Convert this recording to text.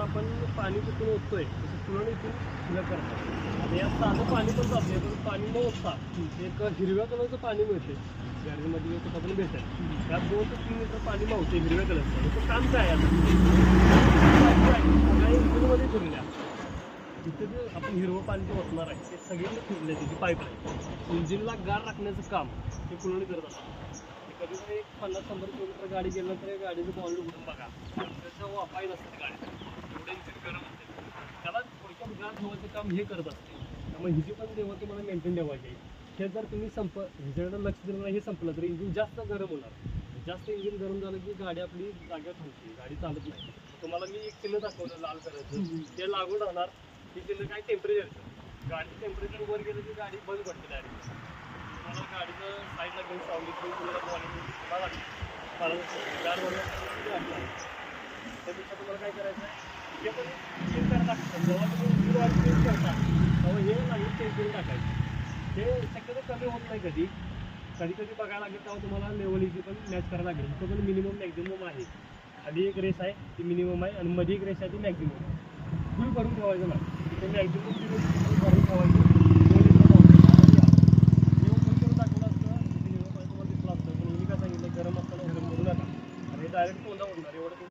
आपण पाणी कुठून ओततोय तसं पुरण इथून फुलं करतात. आता यात साधं पाणी पण जाते, पण पाणी न ओतता एक हिरव्या कलरचं पाणी मिळते गार्डनमध्ये कुठं पण भेटेल. त्यात 2 ते 3 लिटर पाणी मावते हिरव्या कलरचं. याचं काम काय आहे आता सगळ्या इंजिनमध्ये फिरल्या तिथे जे आपण हिरवं पाणी जे ओतणार आहे ते सगळीकडे फिरले त्याची पाईपलाईन इंजिनला गार राखण्याचं काम ते पुरवणी करत असतात. कधी जर एक 50-100 किलोमीटर गाडी गेल्यानंतर या गाडीचं बॉन्ड उघडून बघा, त्याचं वापाई नसते गाडी, एवढं इंजिन गरम असते. त्याला थोडक्यात गार ठेवायचं काम हे करत असते. त्यामुळे हिची पण जेव्हा तुम्हाला मेंटेन ठेवायची आहे, हे जर तुम्ही ह्याच्याकडे लक्ष दिलं नाही, हे संपलं तर इंजिन जास्त गरम होणार. जास्त इंजिन गरम झालं की गाडी आपली जागेवर थांबते, गाडी चालत नाही. तुम्हाला मी एक चिन्ह दाखवलं लाल कलरचं, ते लागून राहणार. ते चिन्ह काय टेम्परेचरचं, गाडी टेम्परेचर वर गेलं की गाडी बंद पडते डायरेक्ट. तुम्हाला गाडीचं साईडला घेऊन सावलीत घेऊन तुम्हाला तुम्हाला त्यापेक्षा तुम्हाला काय करायचं आहे, हे पण चेंज करायला लागतं. जेव्हा तुम्ही वीर ऑइल चेंज करता तेव्हा हे लागेल चेंज करून टाकायचं. हे शक्यतो कमी होत नाही. कधी कधी बघायला लागेल तेव्हा तुम्हाला लेवल इथे पण मॅच करायला लागेल. इथं पण मिनिमम मॅक्झिमम आहे. खाली एक रेस आहे ती मिनिमम आहे आणि मध्ये एक रेस आहे ती मॅक्झिमम. फुल भरून ठेवायचं नाही, ते मॅक्झिमम भरून ठेवायचं.